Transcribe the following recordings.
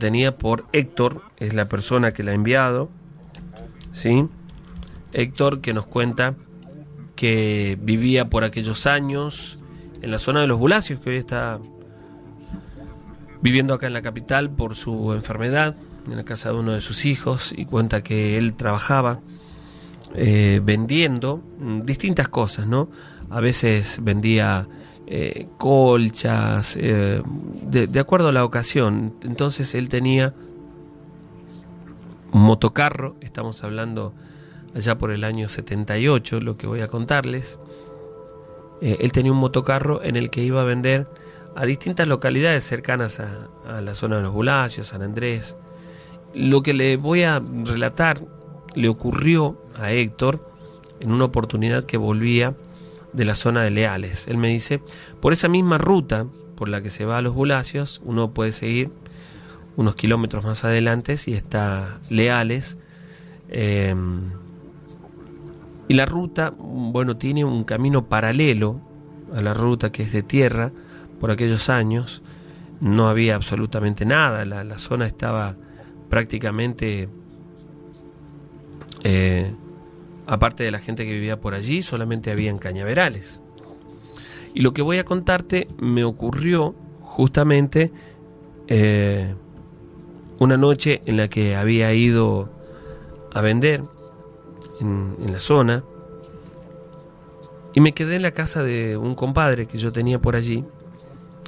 tenía por Héctor, es la persona que la ha enviado, ¿sí? Héctor, que nos cuenta que vivía por aquellos años en la zona de Los Bulacios, que hoy está viviendo acá en la capital por su enfermedad, en la casa de uno de sus hijos, y cuenta que él trabajaba vendiendo distintas cosas, ¿no? A veces vendía colchas, de acuerdo a la ocasión. Entonces él tenía un motocarro, estamos hablando allá por el año 78, lo que voy a contarles. Él tenía un motocarro en el que iba a vender a distintas localidades cercanas a la zona de Los Bulacios, San Andrés. Lo que le voy a relatar le ocurrió a Héctor en una oportunidad que volvía de la zona de Leales. Él me dice, por esa misma ruta por la que se va a Los Bulacios, uno puede seguir unos kilómetros más adelante y está Leales, y la ruta, bueno, tiene un camino paralelo a la ruta que es de tierra. Por aquellos años no había absolutamente nada, la zona estaba prácticamente, aparte de la gente que vivía por allí, solamente habían cañaverales. Y lo que voy a contarte me ocurrió justamente una noche en la que había ido a vender en la zona, y me quedé en la casa de un compadre que yo tenía por allí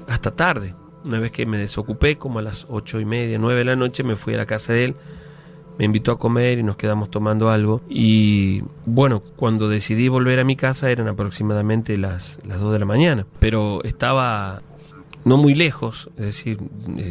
hasta tarde. Una vez que me desocupé, como a las 8:30, 9 de la noche, me fui a la casa de él, me invitó a comer y nos quedamos tomando algo. Y bueno, cuando decidí volver a mi casa eran aproximadamente las 2 de la mañana, pero estaba no muy lejos, es decir,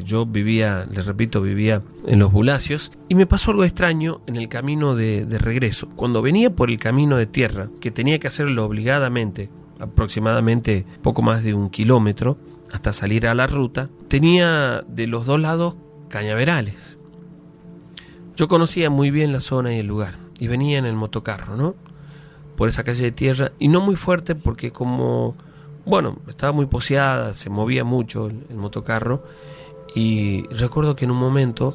yo vivía, les repito, vivía en Los Bulacios, y me pasó algo extraño en el camino de regreso. Cuando venía por el camino de tierra, que tenía que hacerlo obligadamente, aproximadamente poco más de 1 kilómetro, hasta salir a la ruta, tenía de los dos lados cañaverales. Yo conocía muy bien la zona y el lugar, y venía en el motocarro, ¿no? Por esa calle de tierra, y no muy fuerte porque como... bueno, estaba muy poseada, se movía mucho el motocarro, y recuerdo que en un momento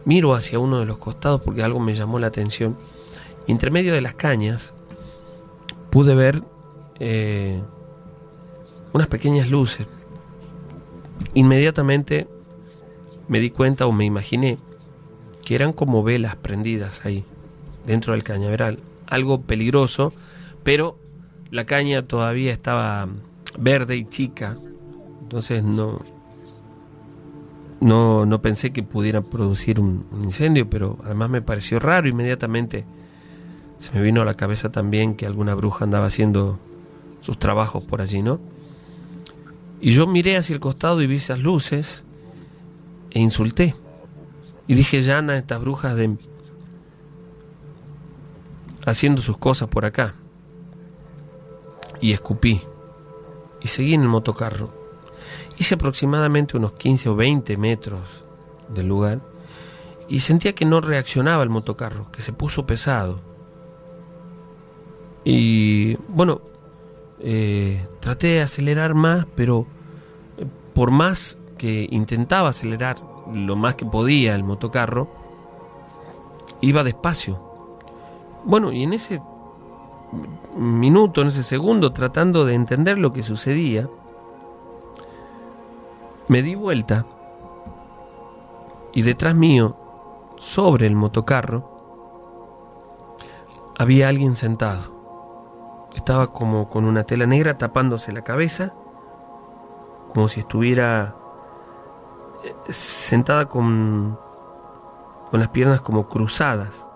miro hacia uno de los costados porque algo me llamó la atención, y entre medio de las cañas pude ver unas pequeñas luces. Inmediatamente me di cuenta, o me imaginé, que eran como velas prendidas ahí, dentro del cañaveral. Algo peligroso, pero la caña todavía estaba verde y chica, entonces no pensé que pudiera producir un incendio, pero además me pareció raro. Inmediatamente se me vino a la cabeza también que alguna bruja andaba haciendo sus trabajos por allí, ¿no? Y yo miré hacia el costado y vi esas luces e insulté. Y dije, ya andan estas brujas haciendo sus cosas por acá. Y escupí y seguí en el motocarro. Hice aproximadamente unos 15 o 20 metros del lugar y sentía que no reaccionaba el motocarro, que se puso pesado. Y bueno, traté de acelerar más, pero por más que intentaba acelerar lo más que podía el motocarro, iba despacio. Bueno, y en ese minuto, en ese segundo, tratando de entender lo que sucedía, me di vuelta y detrás mío, sobre el motocarro, había alguien sentado. Estaba como con una tela negra tapándose la cabeza, como si estuviera sentada con las piernas como cruzadas.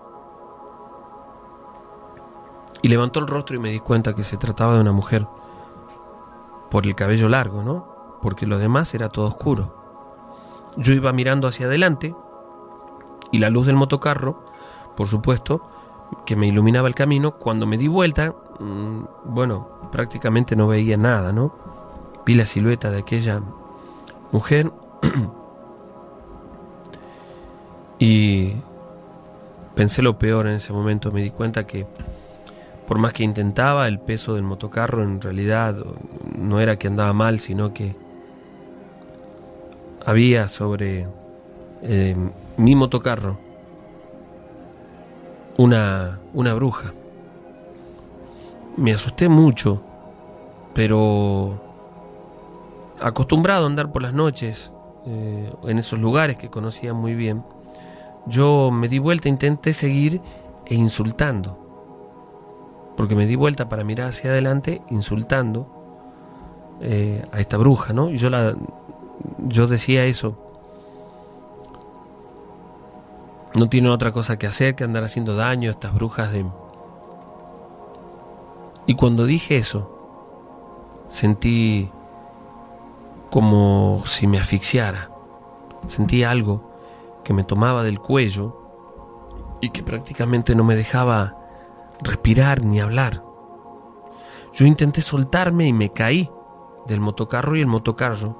Y levantó el rostro y me di cuenta que se trataba de una mujer, por el cabello largo, ¿no? Porque lo demás era todo oscuro. Yo iba mirando hacia adelante y la luz del motocarro, por supuesto, que me iluminaba el camino. Cuando me di vuelta, bueno, prácticamente no veía nada, ¿no? Vi la silueta de aquella mujer y pensé lo peor en ese momento. Me di cuenta que por más que intentaba, el peso del motocarro en realidad no era que andaba mal, sino que había sobre mi motocarro una bruja. Me asusté mucho, pero acostumbrado a andar por las noches en esos lugares que conocía muy bien, yo me di vuelta, intenté seguir insultando, porque me di vuelta para mirar hacia adelante insultando a esta bruja, ¿no? Y yo decía eso: no tienen otra cosa que hacer que andar haciendo daño a estas brujas de... Y cuando dije eso, sentí como si me asfixiara. Sentí algo que me tomaba del cuello y que prácticamente no me dejaba respirar ni hablar. Yo intenté soltarme y me caí del motocarro, y el motocarro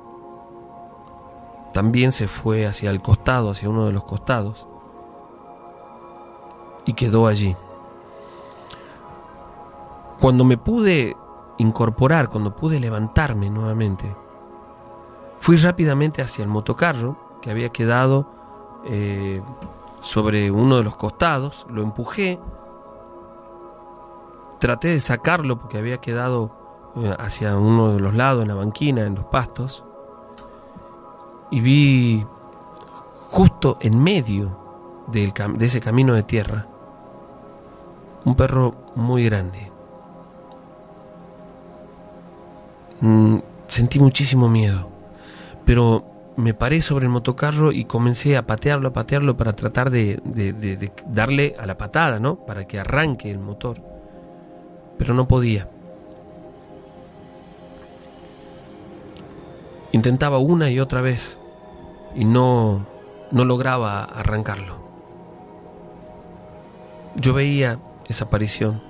también se fue hacia el costado, hacia uno de los costados, y quedó allí. Cuando me pude incorporar, cuando pude levantarme nuevamente, fui rápidamente hacia el motocarro que había quedado sobre uno de los costados, lo empujé, traté de sacarlo porque había quedado hacia uno de los lados, en la banquina, en los pastos, y vi justo en medio de ese camino de tierra un perro muy grande. Sentí muchísimo miedo, pero me paré sobre el motocarro y comencé a patearlo para tratar de darle a la patada, ¿no? Para que arranque el motor, pero no podía. Intentaba una y otra vez y no lograba arrancarlo. Yo veía esa aparición,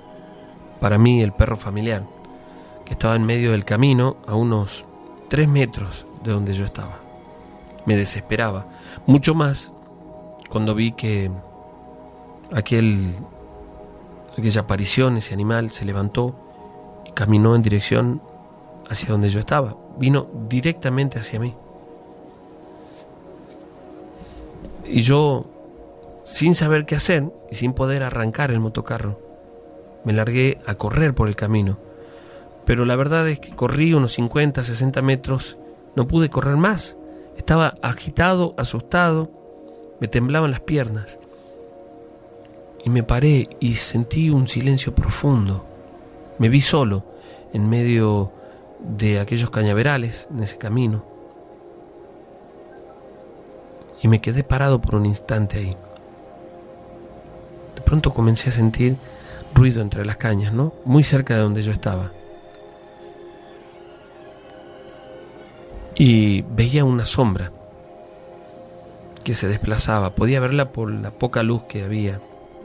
para mí el perro familiar, que estaba en medio del camino a unos 3 metros de donde yo estaba. Me desesperaba, mucho más cuando vi que aquella aparición, ese animal, se levantó y caminó en dirección hacia donde yo estaba. Vino directamente hacia mí. Y yo, sin saber qué hacer y sin poder arrancar el motocarro, me largué a correr por el camino. Pero la verdad es que corrí unos 50, 60 metros, no pude correr más. Estaba agitado, asustado, me temblaban las piernas. Y me paré y sentí un silencio profundo. Me vi solo en medio de aquellos cañaverales, en ese camino. Y me quedé parado por un instante ahí. De pronto comencé a sentir ruido entre las cañas, ¿no? Muy cerca de donde yo estaba. Y veía una sombra que se desplazaba. Podía verla por la poca luz que había,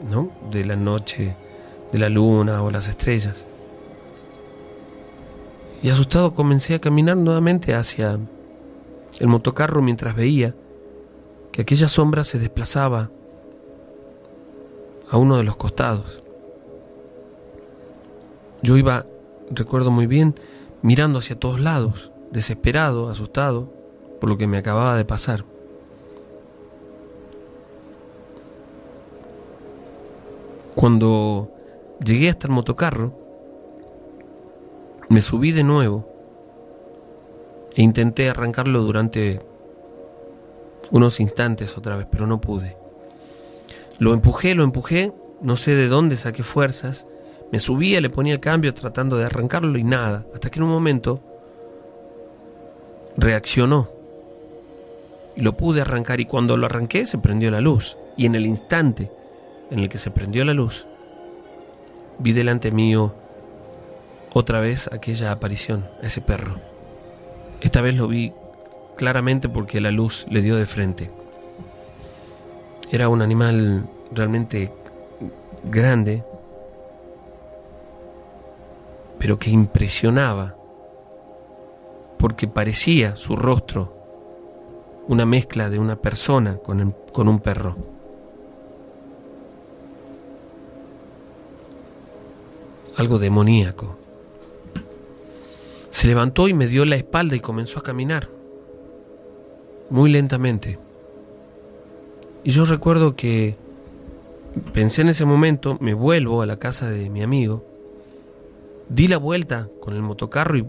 ¿no? De la noche, de la luna o las estrellas. Y asustado comencé a caminar nuevamente hacia el motocarro mientras veía que aquella sombra se desplazaba a uno de los costados. Yo iba, recuerdo muy bien, mirando hacia todos lados, desesperado, asustado por lo que me acababa de pasar. Cuando llegué hasta el motocarro, me subí de nuevo e intenté arrancarlo durante unos instantes otra vez, pero no pude. Lo empujé, no sé de dónde saqué fuerzas, me subía, le ponía el cambio tratando de arrancarlo y nada, hasta que en un momento reaccionó y lo pude arrancar, y cuando lo arranqué se prendió la luz, y en el instante en el que se prendió la luz vi delante mío otra vez aquella aparición, ese perro. Esta vez lo vi claramente porque la luz le dio de frente. Era un animal realmente grande, pero que impresionaba, porque parecía su rostro una mezcla de una persona con un perro. Algo demoníaco. Se levantó y me dio la espalda y comenzó a caminar, muy lentamente. Y yo recuerdo que pensé en ese momento, me vuelvo a la casa de mi amigo, di la vuelta con el motocarro y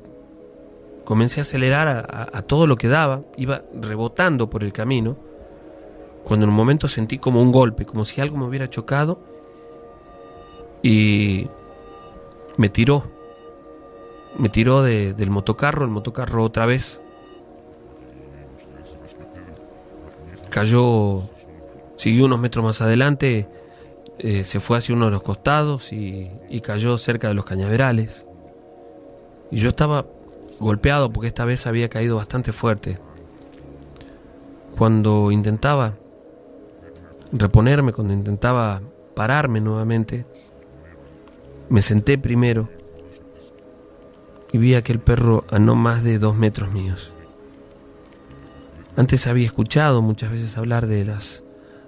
comencé a acelerar a todo lo que daba, iba rebotando por el camino, cuando en un momento sentí como un golpe, como si algo me hubiera chocado y me tiró del motocarro. El motocarro otra vez cayó, siguió unos metros más adelante, se fue hacia uno de los costados y cayó cerca de los cañaverales. Y yo estaba golpeado porque esta vez había caído bastante fuerte. Cuando intentaba reponerme, cuando intentaba pararme nuevamente, me senté primero y vi a aquel perro a no más de 2 metros míos. Antes había escuchado muchas veces hablar de las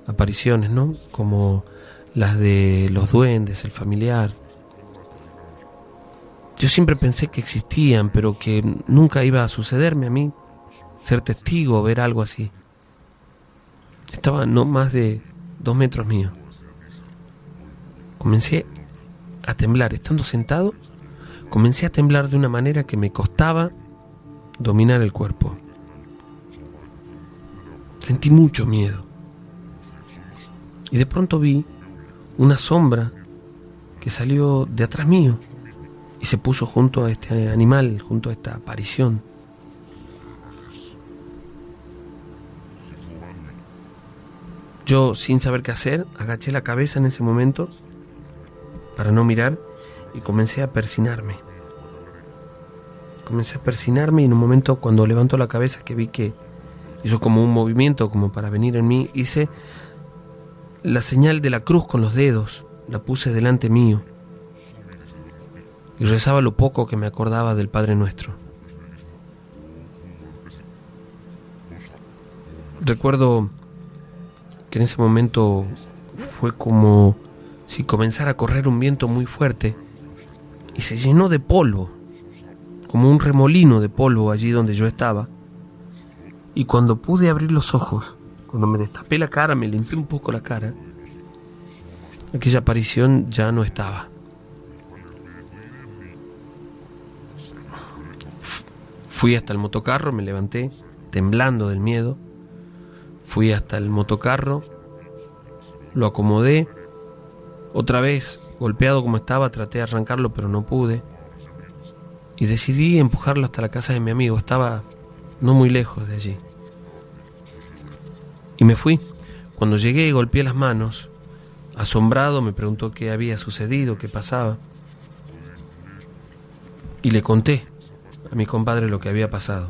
apariciones, ¿no? Como las de los duendes, el familiar. Yo siempre pensé que existían, pero que nunca iba a sucederme a mí ser testigo, ver algo así. Estaba a no más de 2 metros míos. Comencé a temblar, estando sentado, comencé a temblar de una manera que me costaba dominar el cuerpo. Sentí mucho miedo. Y de pronto vi una sombra que salió de atrás mío y se puso junto a este animal, junto a esta aparición. Yo, sin saber qué hacer, agaché la cabeza en ese momento para no mirar y comencé a persinarme. Y en un momento, cuando levanto la cabeza, que vi que hizo como un movimiento como para venir en mí, hice la señal de la cruz con los dedos, la puse delante mío y rezaba lo poco que me acordaba del Padre Nuestro. Recuerdo que en ese momento fue como si comenzara a correr un viento muy fuerte y se llenó de polvo, como un remolino de polvo allí donde yo estaba. Y cuando pude abrir los ojos, cuando me destapé la cara, me limpié un poco la cara, aquella aparición ya no estaba. Fui hasta el motocarro, me levanté, temblando del miedo. Fui hasta el motocarro, lo acomodé. Otra vez, golpeado como estaba, traté de arrancarlo, pero no pude. Y decidí empujarlo hasta la casa de mi amigo. Estaba no muy lejos de allí. Y me fui. Cuando llegué y golpeé las manos, asombrado me preguntó qué había sucedido, qué pasaba. Y le conté a mi compadre lo que había pasado.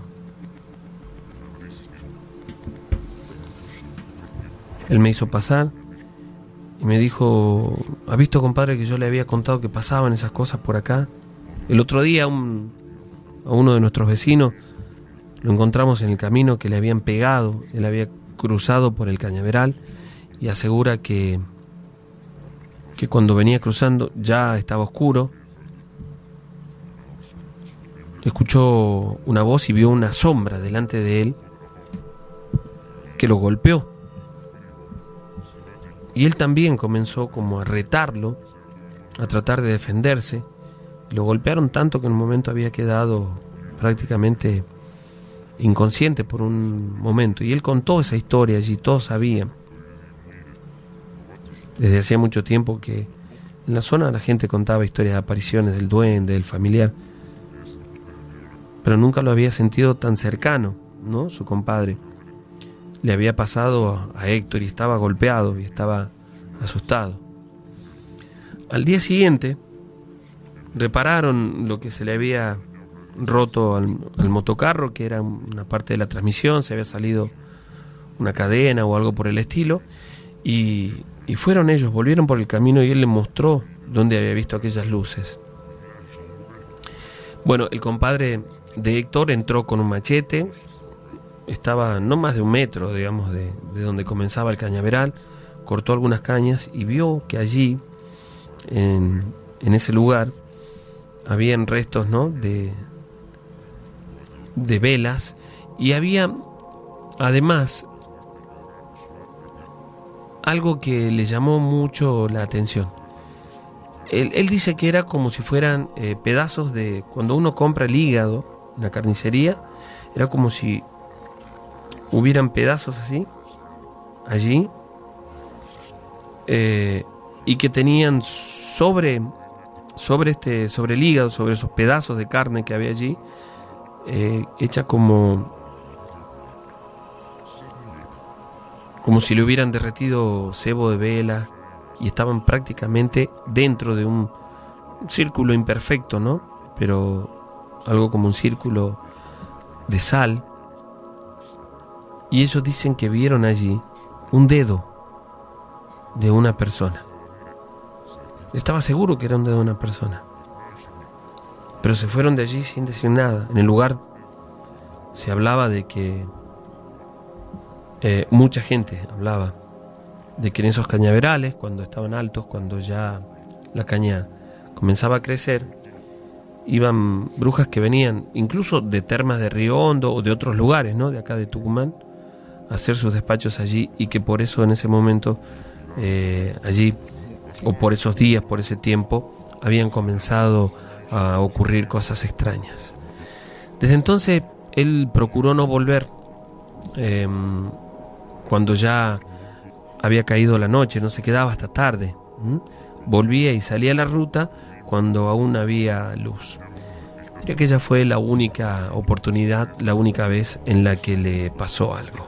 Él me hizo pasar y me dijo: ¿ha visto, compadre, que yo le había contado que pasaban esas cosas por acá? El otro día a uno de nuestros vecinos lo encontramos en el camino que le habían pegado. Él había cruzado por el cañaveral y asegura que cuando venía cruzando ya estaba oscuro. Escuchó una voz y vio una sombra delante de él que lo golpeó. Y él también comenzó como a retarlo, a tratar de defenderse. Lo golpearon tanto que en un momento había quedado prácticamente inconsciente por un momento. Y él contó esa historia allí, todos sabían. Desde hacía mucho tiempo que en la zona la gente contaba historias de apariciones del duende, del familiar. Pero nunca lo había sentido tan cercano, ¿no? Su compadre. Le había pasado a Héctor y estaba golpeado y estaba asustado. Al día siguiente repararon lo que se le había roto al motocarro, que era una parte de la transmisión, se había salido una cadena o algo por el estilo, y fueron ellos, volvieron por el camino y él le mostró dónde había visto aquellas luces. Bueno, el compadre de Héctor entró con un machete. Estaba no más de 1 metro, digamos, de donde comenzaba el cañaveral. Cortó algunas cañas y vio que allí, en ese lugar, habían restos, ¿no?, de velas, y había además algo que le llamó mucho la atención. Él dice que era como si fueran pedazos de... Cuando uno compra el hígado en la carnicería, era como si hubieran pedazos así, allí, y que tenían sobre el hígado, sobre esos pedazos de carne que había allí, hecha como si le hubieran derretido cebo de vela, y estaban prácticamente dentro de un círculo imperfecto, ¿no? Pero algo como un círculo de sal. Y ellos dicen que vieron allí un dedo de una persona. Estaba seguro que era un dedo de una persona. Pero se fueron de allí sin decir nada. En el lugar se hablaba de que mucha gente hablaba de que en esos cañaverales, cuando estaban altos, cuando ya la caña comenzaba a crecer, iban brujas que venían incluso de Termas de Río Hondo o de otros lugares, ¿no?, de acá de Tucumán, a hacer sus despachos allí, y que por eso en ese momento allí, o por esos días, por ese tiempo, habían comenzado a ocurrir cosas extrañas. Desde entonces él procuró no volver. Cuando ya había caído la noche, no se quedaba hasta tarde. Volvía y salía a la ruta cuando aún había luz. Creo que ella fue la única oportunidad, la única vez en la que le pasó algo.